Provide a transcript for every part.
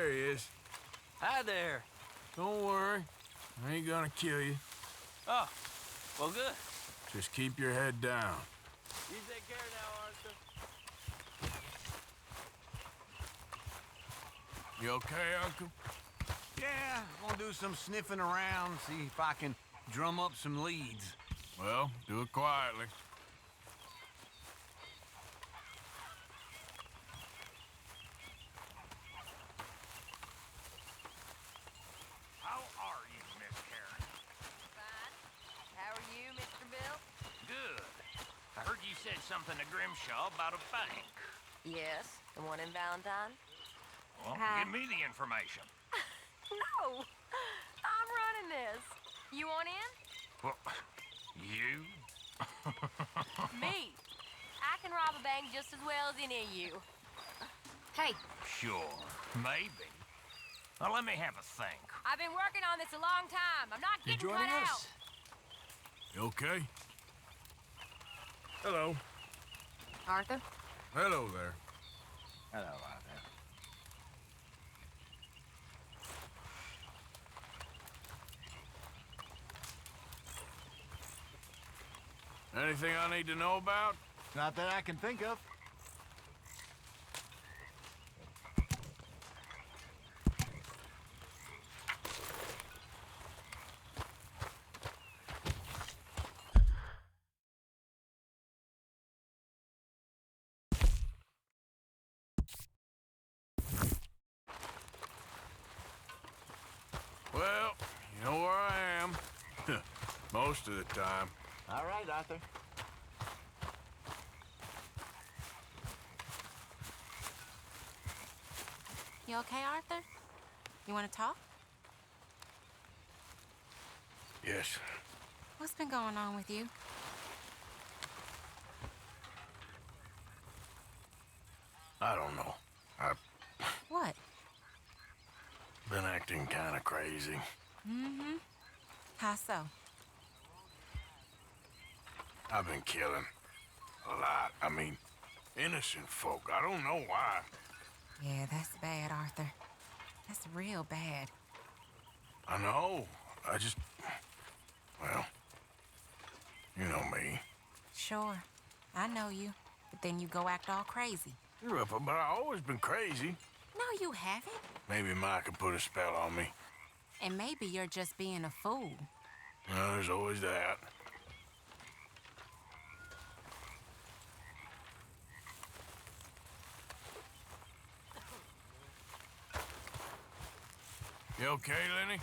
There he is. Hi there. Don't worry. I ain't gonna kill you. Oh, well, good. Just keep your head down. You take care now, Arthur. You okay, Uncle? Yeah, gonna do some sniffing around, see if I can drum up some leads. Well, do it quietly. How are you, Miss Karen? Fine. How are you, Mr. Bill? Good. I heard you said something to Grimshaw about a bank. Yes, the one in Valentine? Well, Hi. give me the information. No! I'm running this. You want in? Well, you? Me. I can rob a bank just as well as any of you. Hey, Sure, maybe. Now, let me have a think. I've been working on this a long time. I'm not You getting joining cut us? out. You okay? Hello. Arthur? Hello there. Hello, Arthur. Anything I need to know about? Not that I can think of. Well, you know where I am. Most of the time. All right, Arthur. You okay, Arthur? You want to talk? Yes. What's been going on with you? I don't know. I've What? been acting kind of crazy. Mm-hmm. How so? I've been killing. A lot. I mean, innocent folk. I don't know why. Yeah, that's bad, Arthur. That's real bad. I know. I just... Well... You know me. Sure. I know you. But then you go act all crazy. You're up, but I've always been crazy. No, you haven't. Maybe Mike can put a spell on me. And maybe you're just being a fool. Well, there's always that. You okay, Lenny?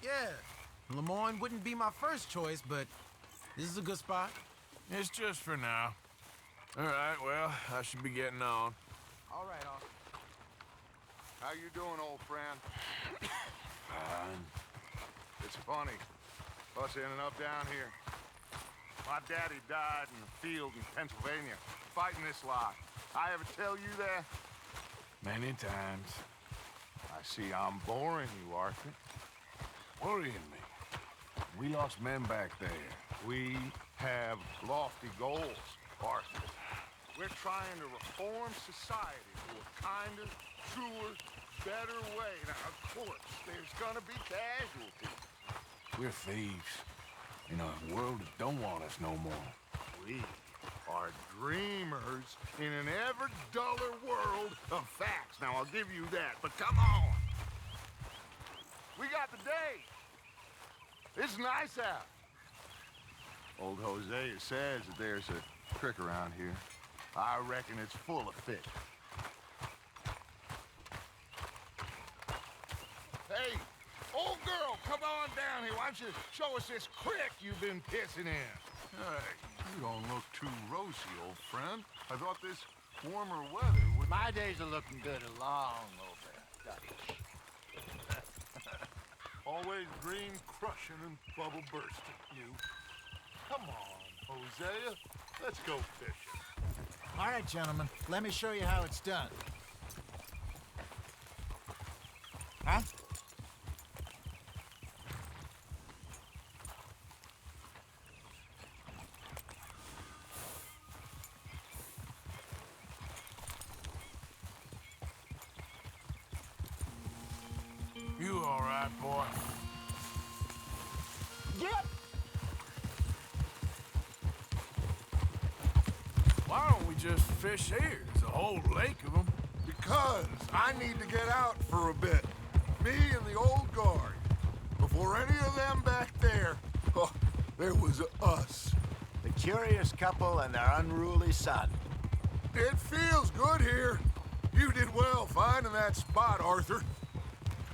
Yeah, Lemoyne wouldn't be my first choice, but this is a good spot. It's just for now. All right, well, I should be getting on. All right, Arthur. How you doing, old friend? Fine. It's funny, us ending up down here. My daddy died in the field in Pennsylvania, fighting this lot. I ever tell you that? Many times. I see I'm boring you, Arthur. Worrying me. We lost men back there. We have lofty goals, Arthur. We're trying to reform society to a kinder, truer, better way. Now, of course, there's gonna be casualties. We're thieves. In a world that don't want us no more. We are dreamers in an ever duller world of facts. Now, I'll give you that, but come on. We got the day. It's nice out. Old Hosea says that there's a trick around here. I reckon it's full of fish. Hey, old girl, come on down here. Why don't you show us this creek you've been pissing in? Hey, you don't look too rosy, old friend. I thought this warmer weather would... My days are looking good along over, Dutch. Always green crushing and bubble bursting, you. Come on, Hosea. Let's go fishing. All right, gentlemen, let me show you how it's done. Huh? all right, boy. Yep. Why don't we just fish here? There's a whole lake of them. Because I need to get out for a bit. Me and the old guard. Before any of them back there, oh, there was us. The curious couple and their unruly son. It feels good here. You did well finding that spot, Arthur.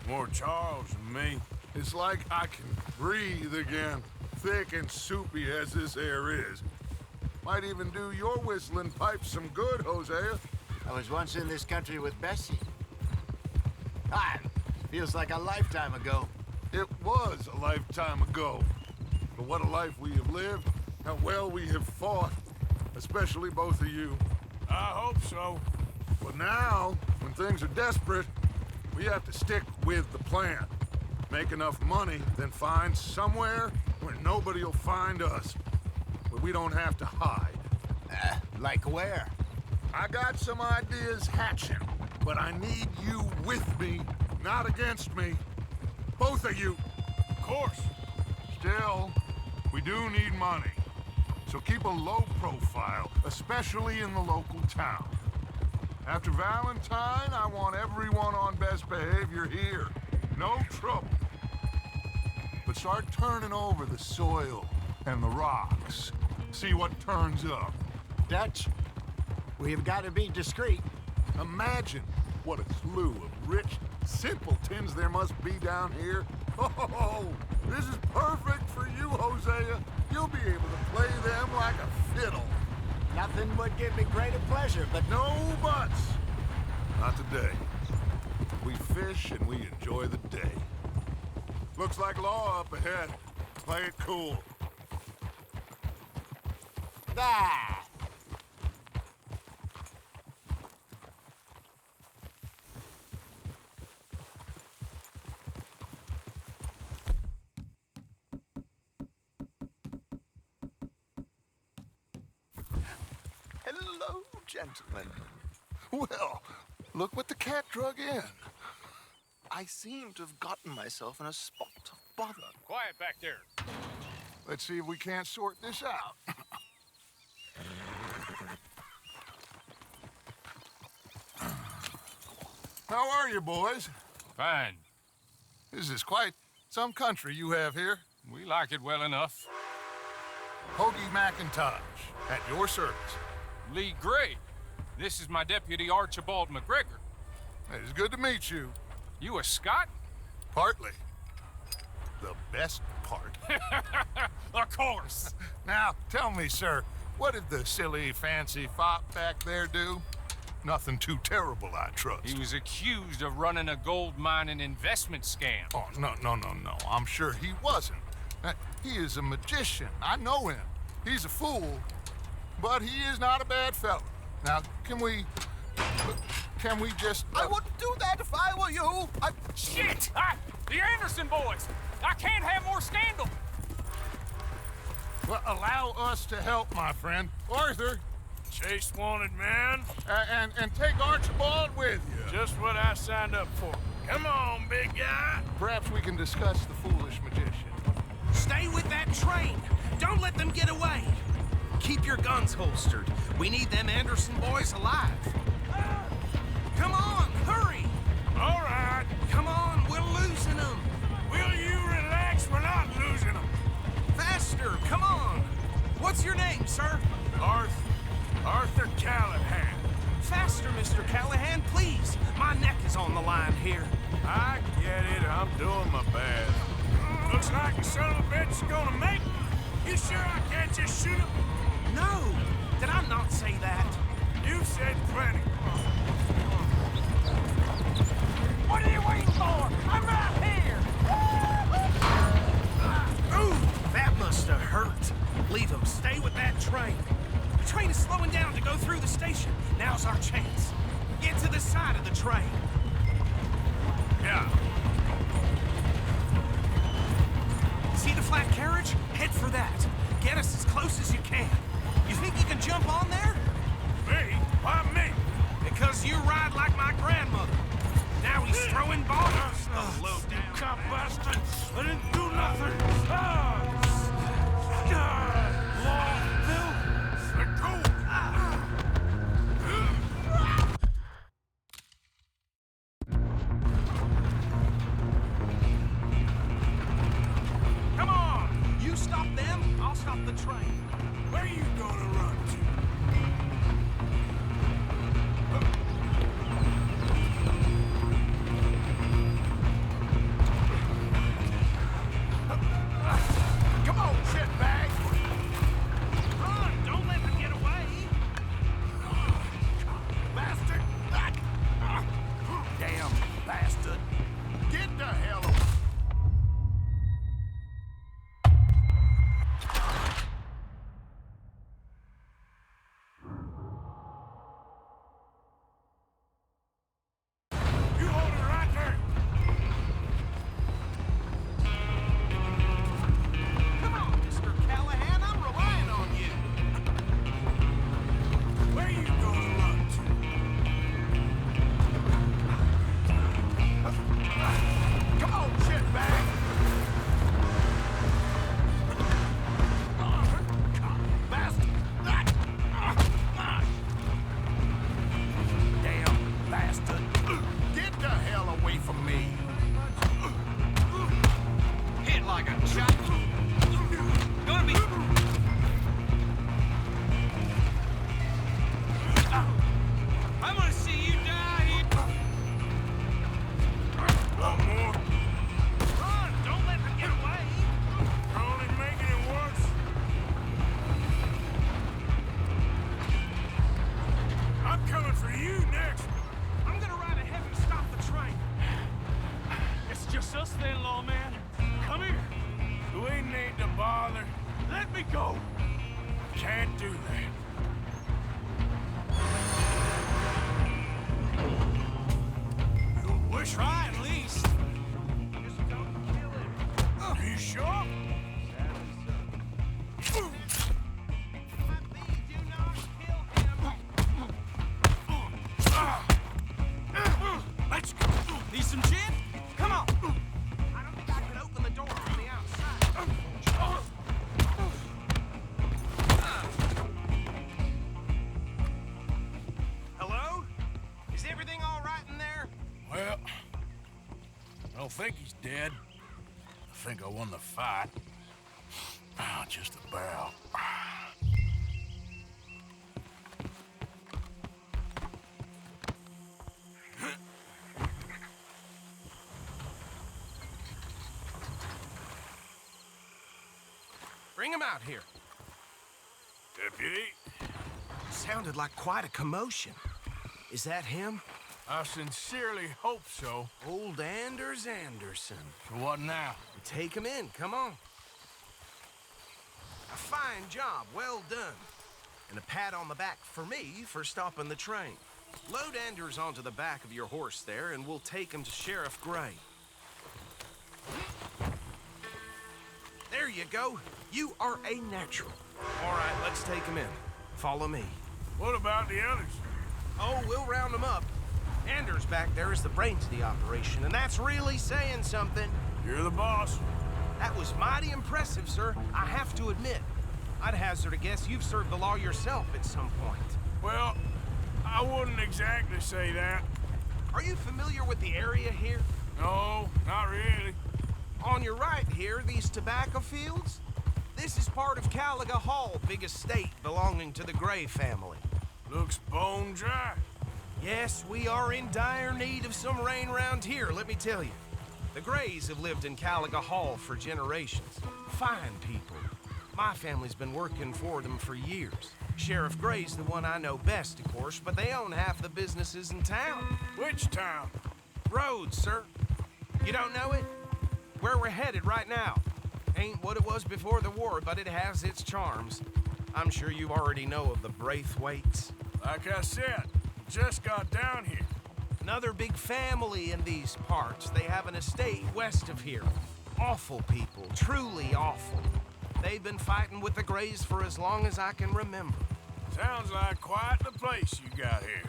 More Charles than me. It's like I can breathe again, thick and soupy as this air is. Might even do your whistling pipes some good, Hosea. I was once in this country with Bessie. Feels like a lifetime ago. It was a lifetime ago. But what a life we have lived, how well we have fought, especially both of you. I hope so. But now, when things are desperate, we have to stick with the plan. Make enough money, then find somewhere where nobody will find us. Where we don't have to hide. Like where? I got some ideas hatching, but I need you with me, not against me. Both of you. Of course. Still, we do need money. So keep a low profile, especially in the local town. After Valentine, I want everyone on best behavior here. No trouble. But start turning over the soil and the rocks. See what turns up. Dutch, we've got to be discreet. Imagine what a slew of rich simpletons there must be down here. Oh, this is perfect for you, Hosea. You'll be able to play them like a fiddle. Nothing would give me greater pleasure, but No buts. Not today. We fish and we enjoy the day. Looks like law up ahead. Play it cool. Ah! Hello, gentlemen. Well, look what the cat drug in. I seem to have gotten myself in a spot of bother. Quiet back there. Let's see if we can't sort this out. How are you, boys? Fine. This is quite some country you have here. We like it well enough. Hoagie McIntosh, at your service. Lee Gray. This is my deputy Archibald McGregor. It is good to meet you. You a Scot? Partly. The best part. Of course. Now, tell me, sir, what did the silly, fancy fop back there do? Nothing too terrible, I trust. He was accused of running a gold mining investment scam. Oh, no. I'm sure he wasn't. He is a magician. I know him. He's a fool, but he is not a bad fellow. Now, can we just... I wouldn't do that if I were you. Shit! The Anderson boys! I can't have more scandal! Well, allow us to help, my friend. Arthur, Chase wanted man. and take Archibald with you. Just what I signed up for. Come on, big guy. Perhaps we can discuss the foolish magician. Stay with that train. Don't let them get away. Keep your guns holstered. We need them Anderson boys alive. Come on, hurry. All right. Come on, we're losing them. Will you relax? We're not losing them. Faster, come on. What's your name, sir? Arthur Callahan. Faster, Mr. Callahan, please. My neck is on the line here. I get it. I'm doing my best. Looks like the son of a bitch is gonna make it. You sure I can't just shoot him? No, did I not say that? You said plenty. What are you waiting for? I'm right here. Ooh, that must have hurt. Leave him. Stay with that train. The train is slowing down to go through the station. Now's our chance. Get to the side of the train. Yeah. See the flat carriage? Head for that. Get us as close as you can. You think you can jump on there? Me? Why me? Because you ride like my grandmother. Now he's throwing bombs. Low down. cop bastard! I didn't do nothing! Law, Bill! Let go! Come on! You stop them, I'll stop the train. Where you gonna run to? Come on, shitbag! Run! Don't let them get away! Bastard! Damn bastard. Get the hell away! You hold it right there! Come on, Mr. Callahan, I'm relying on you. Where you gonna run to? Come on, shitbag! Bastard! Damn bastard. Get the hell away from me! Hit like a shot. Gonna be... I'm gonna see you die here. One more. Run! Don't let them get away! You're only making it worse. I'm coming for you next. I'm gonna ride ahead and stop the train. It's just us then, lawman. Come here. We need to bother. Let me go. Can't do that. We'll try at least. Just don't kill him. You sure? Please do not kill him. Let's go. Need some gin? Come on. I don't think I can open the door from the outside. Hello? Is everything all right in there? Well, I don't think he's dead. I think I won the fight. Just about. Bring him out here. Deputy, Sounded like quite a commotion. Is that him? I sincerely hope so. Old Anders Anderson. So what now? Take him in, come on. A fine job, well done. And a pat on the back for me for stopping the train. Load Anders onto the back of your horse there, and we'll take him to Sheriff Gray. There you go. You are a natural. All right, let's take him in. Follow me. What about the others? Oh, we'll round them up. Anders back there is the brains of the operation, and that's really saying something. You're the boss. That was mighty impressive, sir. I have to admit. I'd hazard a guess you've served the law yourself at some point. Well, I wouldn't exactly say that. Are you familiar with the area here? No, not really. On your right here, these tobacco fields? This is part of Caliga Hall, big estate belonging to the Gray family. Looks bone dry. Yes, we are in dire need of some rain round here, let me tell you. The Grays have lived in Caliga Hall for generations. Fine people. My family's been working for them for years. Sheriff Gray's the one I know best, of course, but they own half the businesses in town. Which town? Rhodes, sir. You don't know it? Where we're headed right now. Ain't what it was before the war, but it has its charms. I'm sure you already know of the Braithwaites. Like I said, just got down here. Another big family in these parts. They have an estate west of here. Awful people, truly awful. They've been fighting with the Grays for as long as I can remember. Sounds like quite the place you got here.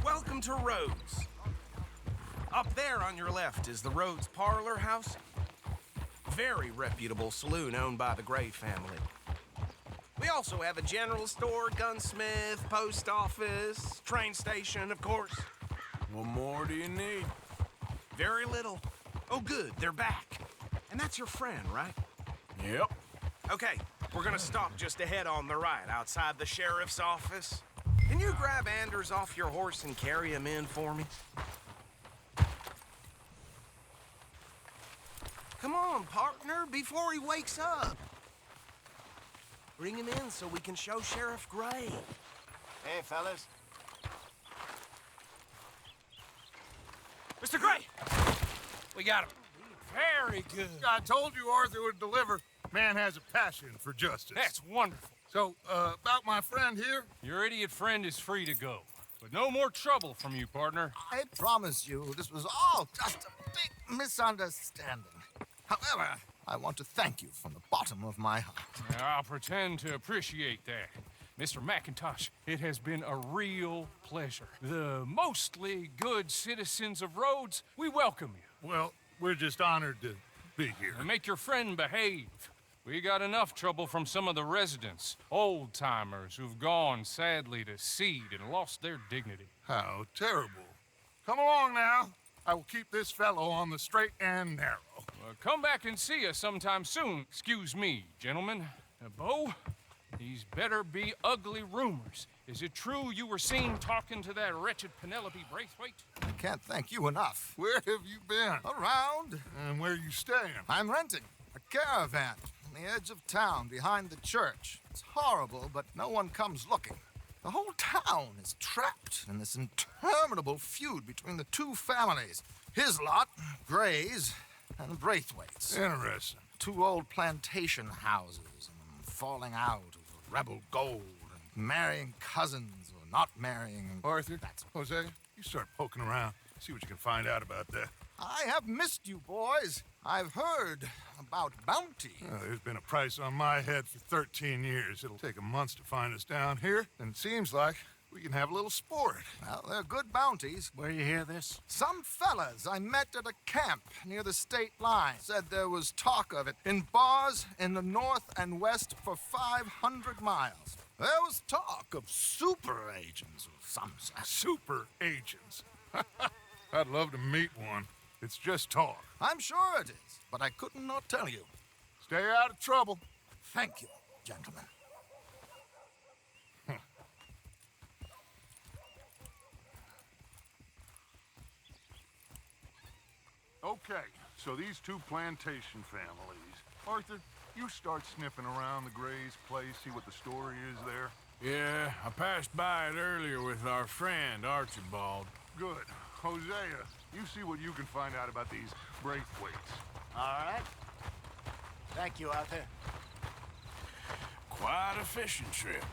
Welcome to Rhodes. Up there on your left is the Rhodes Parlor House. Very reputable saloon owned by the Gray family. We also have a general store, gunsmith, post office, train station, of course. What more do you need? Very little. Oh, good, they're back. And that's your friend, right? Yep. Okay, we're gonna stop just ahead on the right, outside the sheriff's office. Can you grab Anders off your horse and carry him in for me? Come on, partner, before he wakes up. Bring him in so we can show Sheriff Gray. Hey, fellas. Mr. Gray! We got him. Very good. I told you Arthur would deliver. Man has a passion for justice. That's wonderful. So, about my friend here? Your idiot friend is free to go. But no more trouble from you, partner. I promise you, this was all just a big misunderstanding. However, I want to thank you from the bottom of my heart. I'll pretend to appreciate that. Mr. McIntosh, it has been a real pleasure. The mostly good citizens of Rhodes, we welcome you. Well, we're just honored to be here. And make your friend behave. We got enough trouble from some of the residents, old-timers who've gone, sadly, to seed and lost their dignity. How terrible. Come along now. I will keep this fellow on the straight and narrow. Come back and see us sometime soon. Excuse me, gentlemen. Bo, these better be ugly rumors. Is it true you were seen talking to that wretched Penelope Braithwaite? I can't thank you enough. Where have you been? Around. And where you staying? I'm renting a caravan on the edge of town behind the church. It's horrible, but no one comes looking. The whole town is trapped in this interminable feud between the two families. His lot, Gray's, and Braithwaite's. Interesting. Two old plantation houses, and falling out over rebel gold, and marrying cousins or not marrying. Arthur, Jose, you start poking around. See what you can find out about that. I have missed you, boys. I've heard about bounty. There's been a price on my head for 13 years. It'll take a month to find us down here, and it seems like we can have a little sport. Well, they're good bounties. Where you hear this? Some fellas I met at a camp near the state line said there was talk of it in bars in the north and west for 500 miles. There was talk of super agents of some sort. Super agents. I'd love to meet one. It's just talk. I'm sure it is, but I couldn't not tell you. Stay out of trouble. Thank you, gentlemen. Okay, so these two plantation families. Arthur, you start sniffing around the Gray's place, see what the story is there. Yeah, I passed by it earlier with our friend, Archibald. Good. Hosea, you see what you can find out about these Braithwaites. All right. Thank you, Arthur. Quite a fishing trip.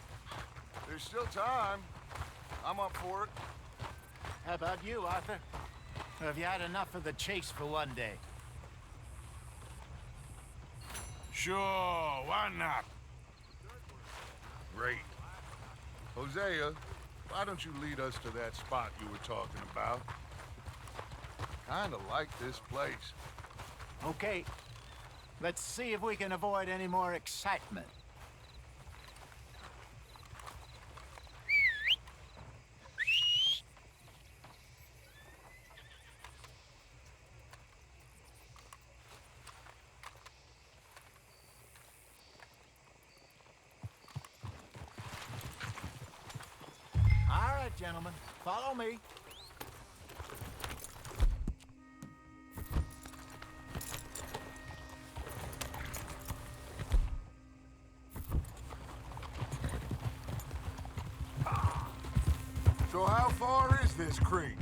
There's still time. I'm up for it. How about you, Arthur? Or have you had enough of the chase for one day? Sure, why not? Great. Hosea, why don't you lead us to that spot you were talking about? Kinda like this place. Okay. Let's see if we can avoid any more excitement. All right, gentlemen, follow me. So how far is this creek?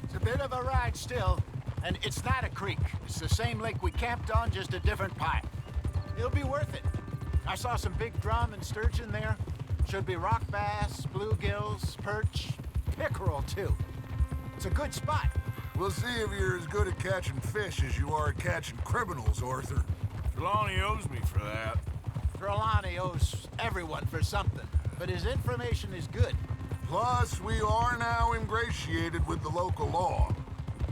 It's a bit of a ride still, and it's not a creek. It's the same lake we camped on, just a different pipe. It'll be worth it. I saw some big drum and sturgeon there. Should be rock bass, bluegills, perch, pickerel, too. It's a good spot. We'll see if you're as good at catching fish as you are at catching criminals, Arthur. Trelawney owes me for that. Trelawney owes everyone for something, but his information is good. Plus, we are now in ingratiated with the local law.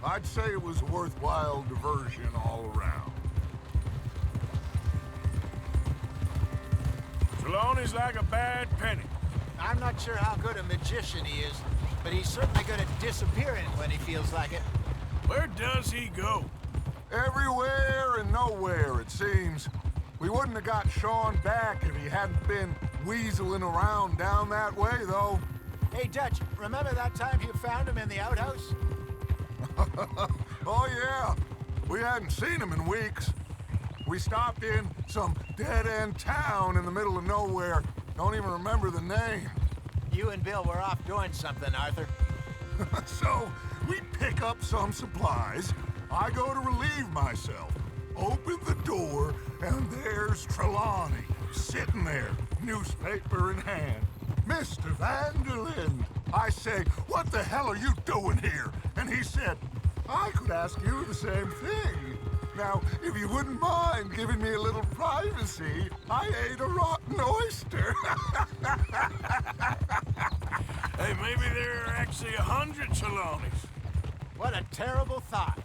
I'd say it was a worthwhile diversion all around. Trelawney's like a bad penny. I'm not sure how good a magician he is, but he's certainly good at disappearing when he feels like it. Where does he go? Everywhere and nowhere, it seems. We wouldn't have got Sean back if he hadn't been weaseling around down that way, though. Hey, Dutch, remember that time you found him in the outhouse? Oh, yeah. We hadn't seen him in weeks. We stopped in some dead-end town in the middle of nowhere. Don't even remember the name. You and Bill were off doing something, Arthur. So, we pick up some supplies. I go to relieve myself. Open the door, and there's Trelawney, sitting there, newspaper in hand. Mr. Vanderlyn. I say, what the hell are you doing here? And he said, I could ask you the same thing. Now, if you wouldn't mind giving me a little privacy, I ate a rotten oyster. Hey, maybe there are actually 100 Trelawneys. What a terrible thought.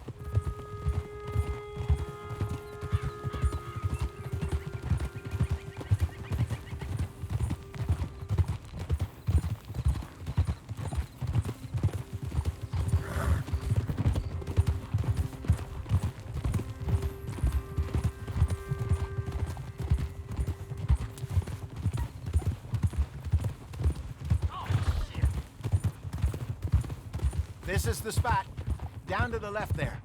This is the spot. Down to the left there.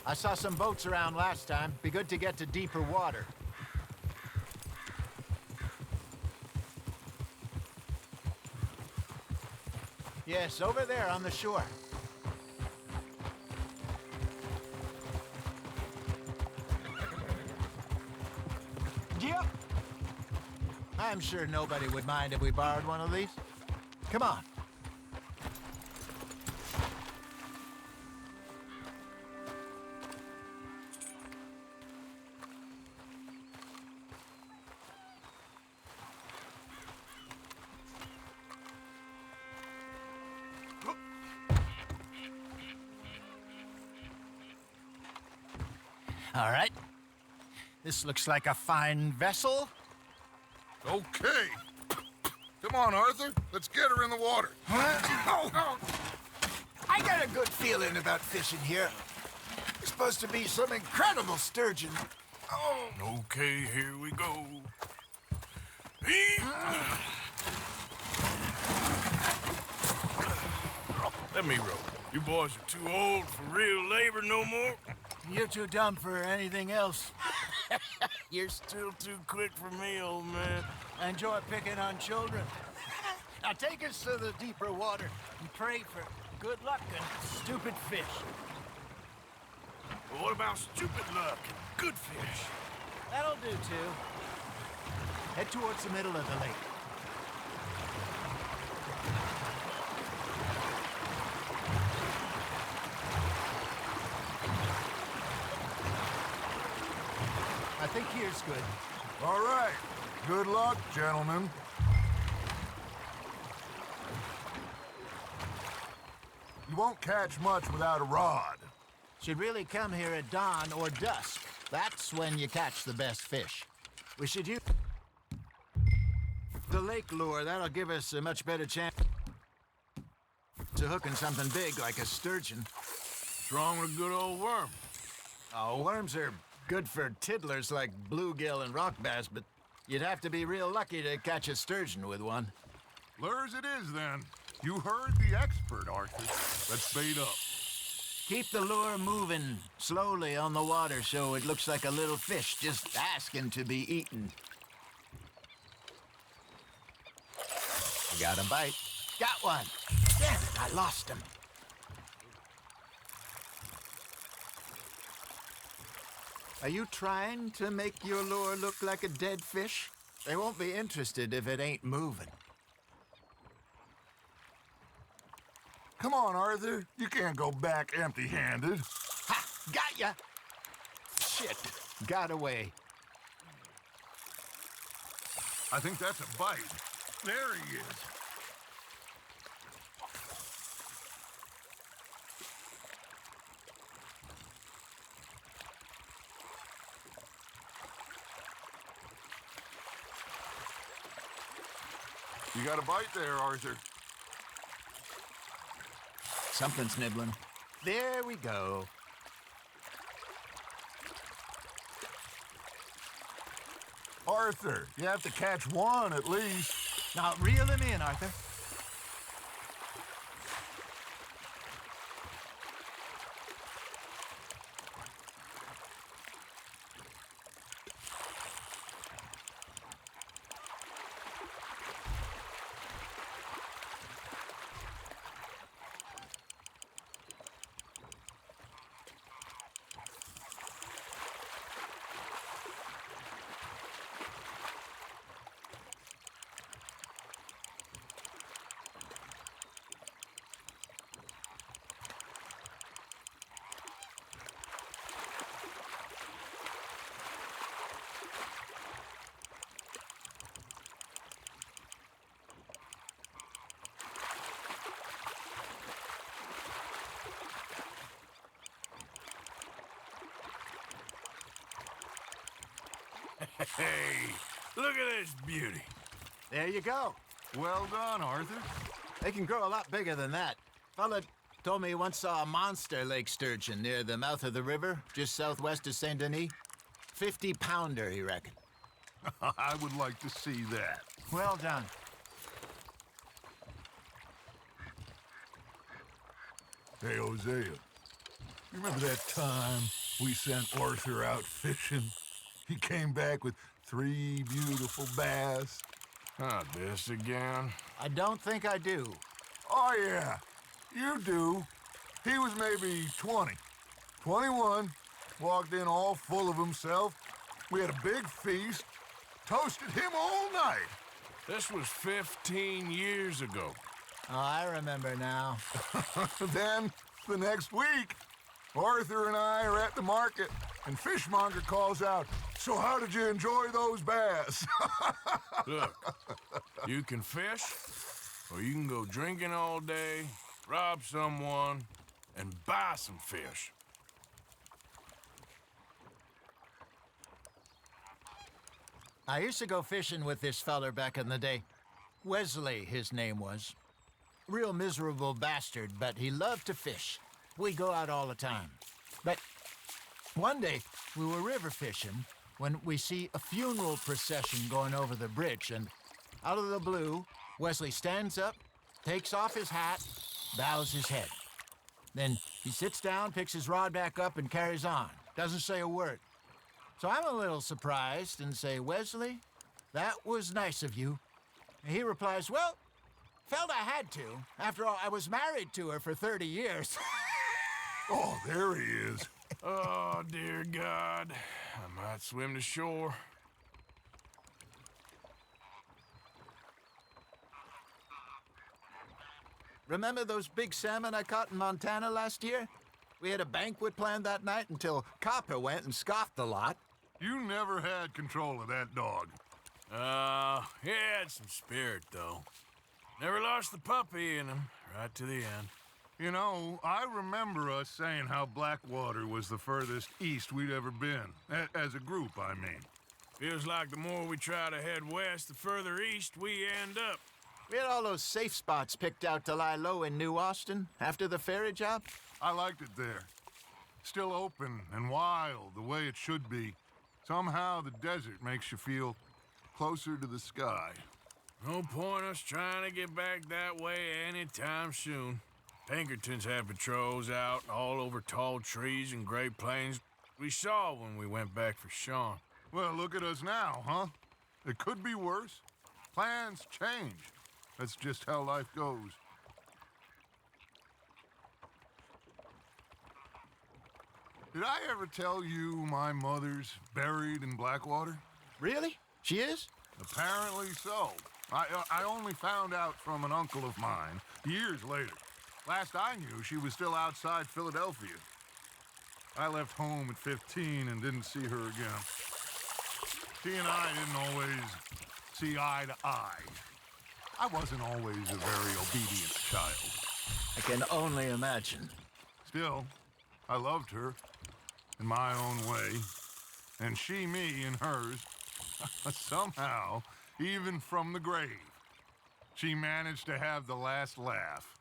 I saw some boats around last time. Be good to get to deeper water. Yes, over there on the shore. Yep. I'm sure nobody would mind if we borrowed one of these. Come on. All right. This looks like a fine vessel. Okay. Come on, Arthur. Let's get her in the water. I got a good feeling about fishing here. There's supposed to be some incredible sturgeon. Okay, here we go. Let me row. You boys are too old for real labor no more. You're too dumb for anything else. You're still too quick for me, old man. I enjoy picking on children. Now take us to the deeper water and pray for good luck and stupid fish. But what about stupid luck and good fish? That'll do, too. Head towards the middle of the lake. I think here's good. All right. Good luck, gentlemen. You won't catch much without a rod. Should really come here at dawn or dusk. That's when you catch the best fish. We should use the lake lure. That'll give us a much better chance to hooking something big like a sturgeon. What's wrong with a good old worm? Oh, worms are good for tiddlers like bluegill and rock bass, but you'd have to be real lucky to catch a sturgeon with one. Lures it is, then. You heard the expert, Arthur. Let's bait up. Keep the lure moving slowly on the water so it looks like a little fish just asking to be eaten. I got a bite. Got one. Damn it, I lost him. Are you trying to make your lure look like a dead fish? They won't be interested if it ain't moving. Come on, Arthur. You can't go back empty-handed. Ha! Got ya! Shit. Got away. I think that's a bite. There he is. You got a bite there, Arthur. Something's nibbling. There we go. Arthur, you have to catch one at least. Now, reel him in, Arthur. Hey, look at this beauty. There you go. Well done, Arthur. They can grow a lot bigger than that. Fella told me he once saw a monster lake sturgeon near the mouth of the river, just southwest of Saint Denis. 50-pounder, he reckoned. I would like to see that. Well done. Hey, Hosea, you remember that time we sent Arthur out fishing? He came back with 3 beautiful bass. Not this again. I don't think I do. Oh, yeah, you do. He was maybe 20, 21, walked in all full of himself. We had a big feast, toasted him all night. This was 15 years ago. Oh, I remember now. Then, the next week, Arthur and I are at the market, and Fishmonger calls out, "So how did you enjoy those bass?" Look, you can fish, or you can go drinking all day, rob someone, and buy some fish. I used to go fishing with this feller back in the day. Wesley, his name was. Real miserable bastard, but he loved to fish. We'd go out all the time. But one day, we were river fishing when we see a funeral procession going over the bridge, and out of the blue, Wesley stands up, takes off his hat, bows his head. Then he sits down, picks his rod back up, and carries on. Doesn't say a word. So I'm a little surprised and say, "Wesley, that was nice of you." And he replies, "Well, felt I had to. After all, I was married to her for 30 years. Oh, there he is. Oh, dear God. I might swim to shore. Remember those big salmon I caught in Montana last year? We had a banquet planned that night until Copper went and scoffed a lot. You never had control of that dog. He had some spirit, though. Never lost the puppy in him, right to the end. You know, I remember us saying how Blackwater was the furthest east we'd ever been. As a group, I mean. Feels like the more we try to head west, the further east we end up. We had all those safe spots picked out to lie low in New Austin after the ferry job. I liked it there. Still open and wild, the way it should be. Somehow the desert makes you feel closer to the sky. No point us trying to get back that way anytime soon. Pinkertons had patrols out all over tall trees and Great Plains. We saw when we went back for Sean. Well, look at us now, huh? It could be worse. Plans change. That's just how life goes. Did I ever tell you my mother's buried in Blackwater? Really? She is? Apparently so. I only found out from an uncle of mine years later. Last I knew, she was still outside Philadelphia. I left home at 15 and didn't see her again. She and I didn't always see eye to eye. I wasn't always a very obedient child. I can only imagine. Still, I loved her in my own way, and she me in hers. Somehow, even from the grave, she managed to have the last laugh.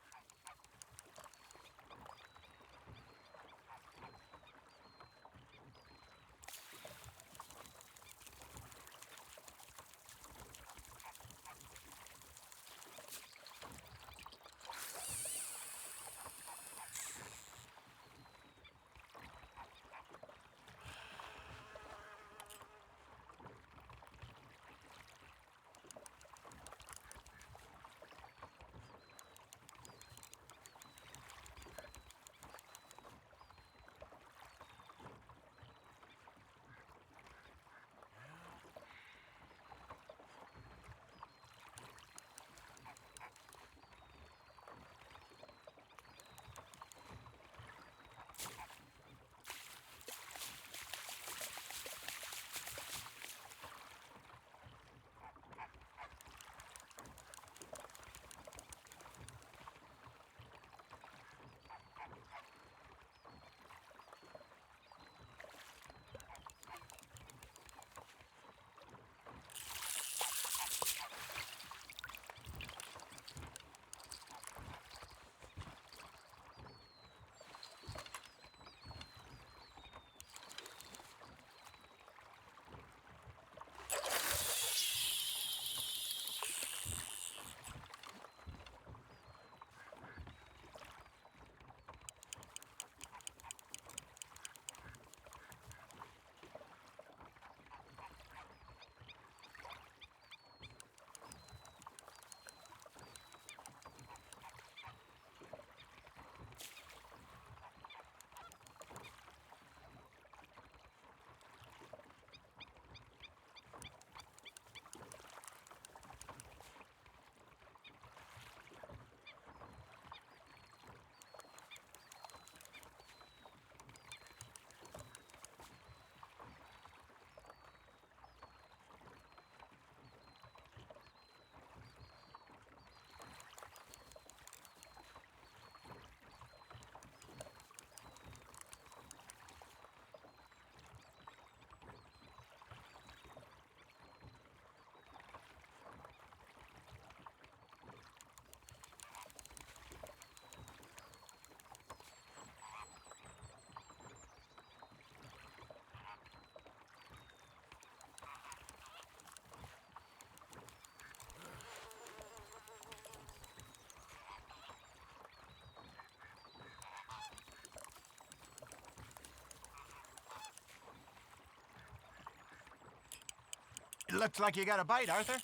It looks like you got a bite, Arthur.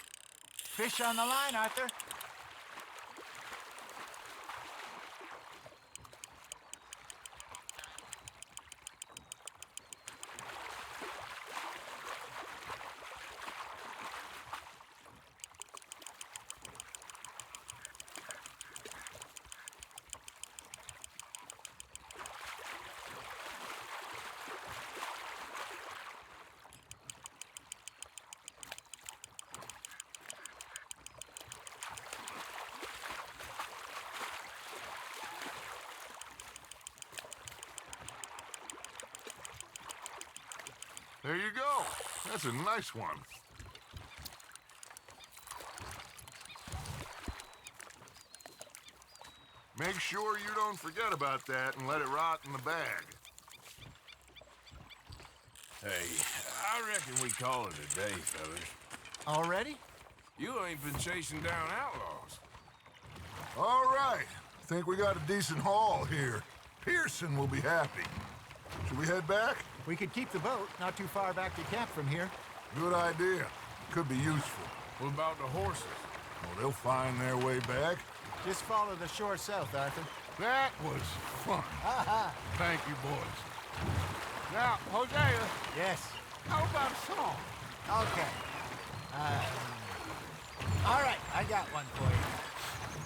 Fish on the line, Arthur. There you go. That's a nice one. Make sure you don't forget about that and let it rot in the bag. Hey, I reckon we call it a day, fellas. Already? You ain't been chasing down outlaws. All right. Think we got a decent haul here. Pearson will be happy. Should we head back? We could keep the boat not too far back to camp from here. Good idea. Could be useful. What about the horses? Well, they'll find their way back. Just follow the shore south, Arthur. That was fun. Thank you, boys. Now, Hosea, Yes. how about a song? Okay. All right, I got one for you.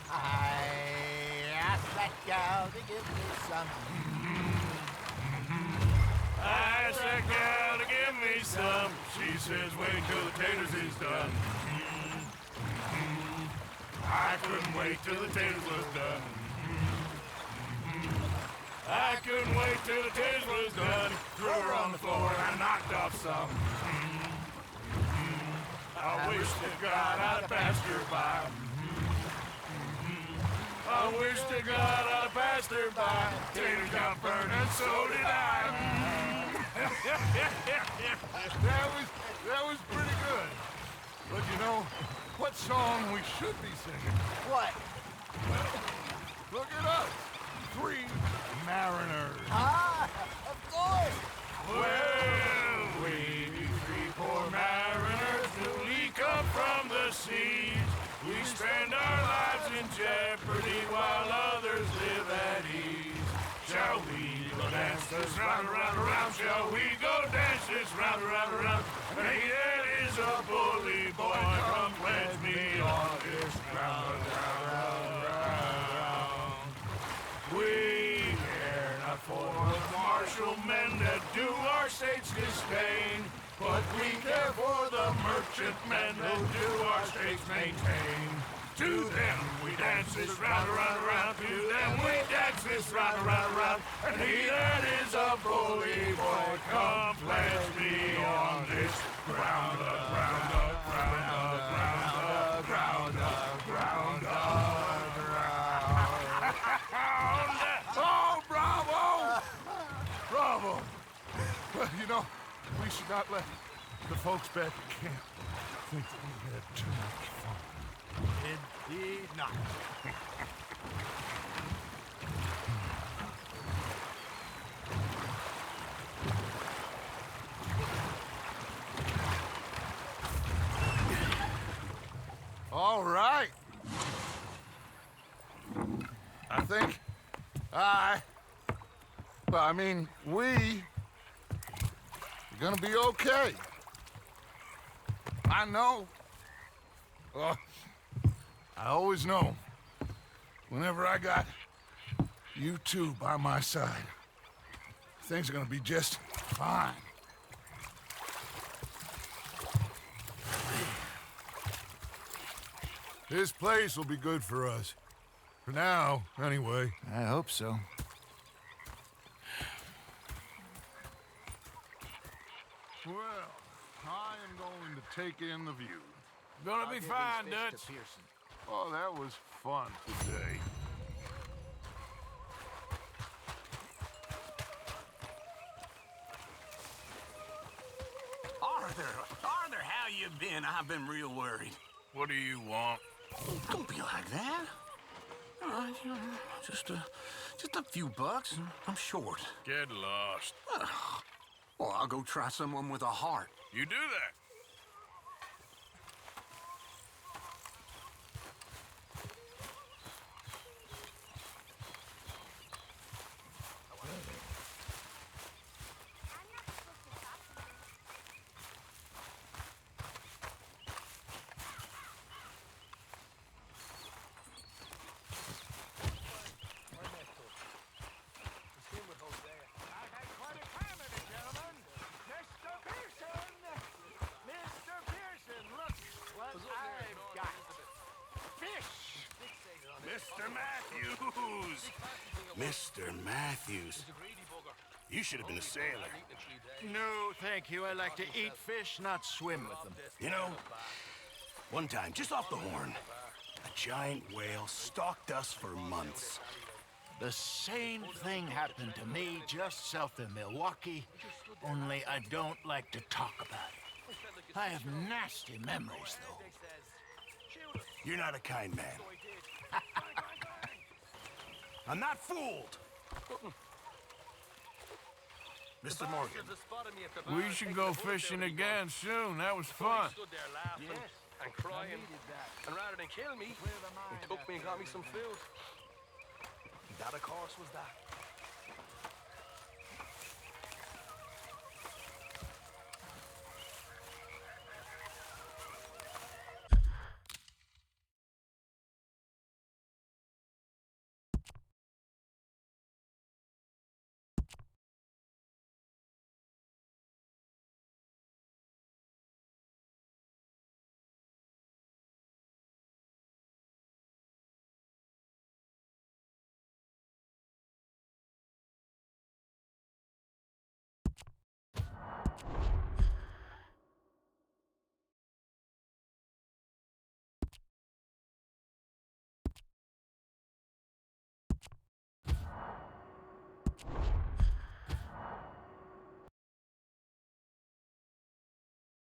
I asked that gal to give me some. I asked that gal to give me some. She says, wait till the taters is done. I couldn't wait till the taters was done. I couldn't wait till the taters was done. Threw her on the floor and I knocked off some. I wish to God I'd passed her by. I wish to God I'd passed her by. Taters got burned and so did I. That was pretty good. But you know, what song we should be singing? What? Look at us. 3 mariners. Ah, of course. Well, we 3 poor mariners newly come from the seas. We spend our lives in jeopardy while others live at ease. Shall we go dance this round, around, around? Shall we go dance this round, around, around? Hey, that is a bully boy. Come pledge me on this ground, round, round. We care not for the martial men that do our state's disdain, but we care for the merchant men that do our states maintain. To them we dance this round, around, around. To them we dance this round, around, around. And he that is a bully boy, come pledge me on this ground, ground, ground, ground, ground, ground, ground. Oh, bravo! Bravo! Well, you know, we should not let the folks back at camp think that we had too much fun. Indeed not. All right. I think we're gonna be okay. I know. I always know. Whenever I got you two by my side, things are gonna be just fine. This place will be good for us. For now, anyway. I hope so. Well, I am going to take in the view. Gonna be fine, Dutch. Oh, that was fun today. Arthur, how you been? I've been real worried. What do you want? Don't be like that. Just a few bucks, and I'm short. Get lost. Well, I'll go try someone with a heart. You do that. Mr. Matthews! Mr. Matthews. You should have been a sailor. No, thank you. I like to eat fish, not swim with them. You know, one time, just off the Horn, a giant whale stalked us for months. The same thing happened to me just south of Milwaukee, only I don't like to talk about it. I have nasty memories, though. You're not a kind man. I'm not fooled. Mr. Morgan. We should go fishing again soon. That was fun. And crying. And rather than kill me, he took me and got me some food. That, of course, was that.